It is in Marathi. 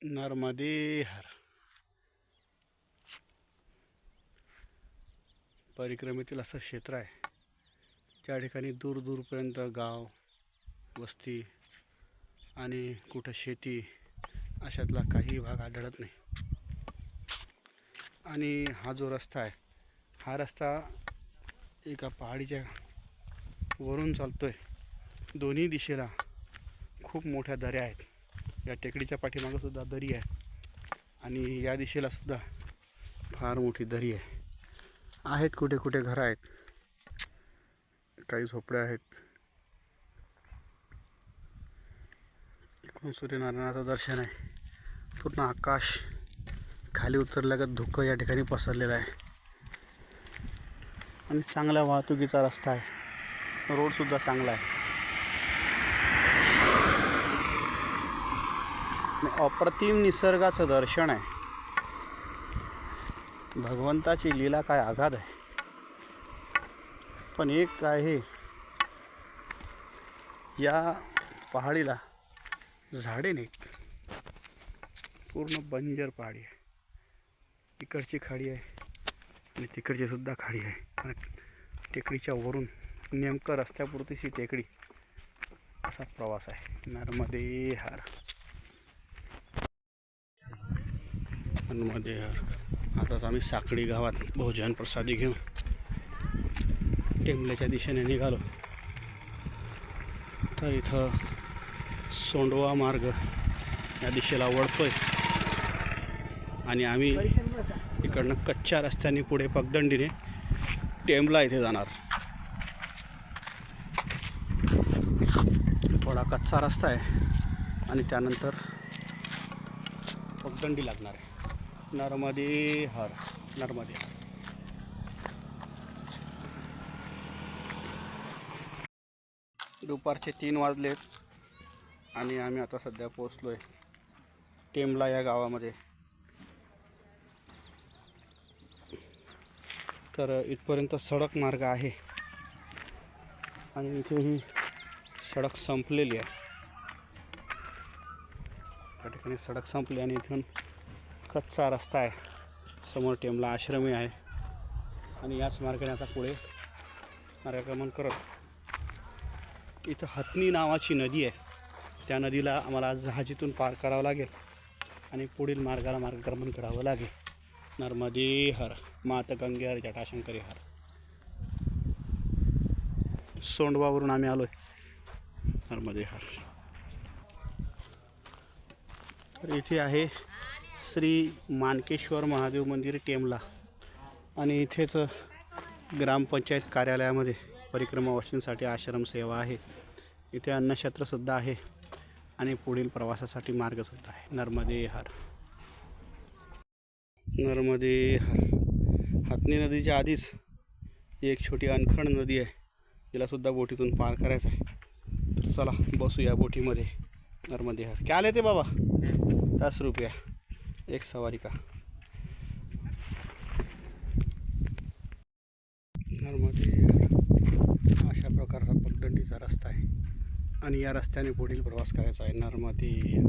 नर्मदे हर परिक्रमेतील असं क्षेत्र आहे त्या ठिकाणी दूर दूरपर्यंत गाव वस्ती आणि कुठं शेती अशातला काही भाग आढळत नाही। आणि हा जो रस्ता आहे हा रस्ता एका पहाडीच्या वरून चालतोय। दोन्ही दिशेला खूप मोठ्या दऱ्या आहेत। या टेकडीच्या पाठीमागे सुद्धा दरी आहे आणि या दिशेला सुद्धा फार मोठी दरी आहे। आहेत कुठे कुठे घरं आहेत, काही झोपड्या आहेत। इकडून सूर्यनारायणाचं दर्शन आहे। पूर्ण आकाश खाली उतरल्यागत धुकं या ठिकाणी पसरलेलं आहे आणि चांगला वाहतुकीचा रस्ता आहे। रोड सुद्धा चांगला आहे। अप्रतिम निसर्गाचं दर्शन आहे। भगवंताची लीला काय आगाध आहे। पण एक आहे, या पहाडीला झाडे नाहीत, पूर्ण बंजर पहाडी आहे। इकडची खाडी आहे आणि तिकडची सुद्धा खाडी आहे आणि टेकडीच्या वरून नेमकं रस्त्यापुरतीची टेकडी असा प्रवास आहे। नर्मदे हर नर्मदे हर। आता आम्ही साखळी गावात भोजन प्रसादी घेऊन टेंबल्याच्या दिशेने निघालो। तर इथं सोंडवा मार्ग या दिशेला वळतोय आणि आम्ही इकडनं कच्च्या रस्त्याने पुढे पगदंडीने टेंबला इथे जाणार। थोडा कच्चा रस्ता आहे आणि त्यानंतर पगदंडी लागणार आहे। नर्मदे हर नर्मदे हर। दुपारचे 3 वाजलेत आणि आम्ही आता सध्या पोहोचलोय टेंबला या गावामध्ये। तर इथपर्यंत सडक मार्ग आहे आणि इथे ही सडक संपलेली आहे। त्या ठिकाणी सडक संपली आणि इथून कच्चा रस्ता आहे। समोर टेंबला आश्रमी आहे आणि याच मार्गाने आता पुढे मार्गक्रमण करत इथं हत्नी नावाची नदी आहे। त्या नदीला आम्हाला जहाजीतून पार करावं लागेल आणि पुढील मार्गाला मार्गक्रमण करावं लागेल। नर्मदे हर माता गंगे हर जटाशंकरी हर। सोंडवावरून आम्ही आलोय नर्मदे हर। तर इथे आहे श्री मानकेश्वर महादेव मंदिर टेंबला आणि इथेच ग्रामपंचायत कार्यालयामध्ये परिक्रमा वाशिंसाठी आश्रम सेवा आहे। इथे अन्नक्षेत्रसुद्धा आहे आणि पुढील प्रवासासाठी मार्गसुद्धा आहे। नर्मदे हर नर्मदे हर। हत्नी नदीच्या आधीच एक छोटी अनखड नदी आहे, तिलासुद्धा बोटीतून पार करायचं आहे। तर चला बसू या बोटीमध्ये। नर्मदे हर। क्या लेते बाबा? 10 रुपया एक सवारी का। नर्मदे हर। अशा प्रकारचा पगदंडीचा रस्ता आहे आणि या रस्त्याने पुढील प्रवास करायचा आहे। नर्मदे हर।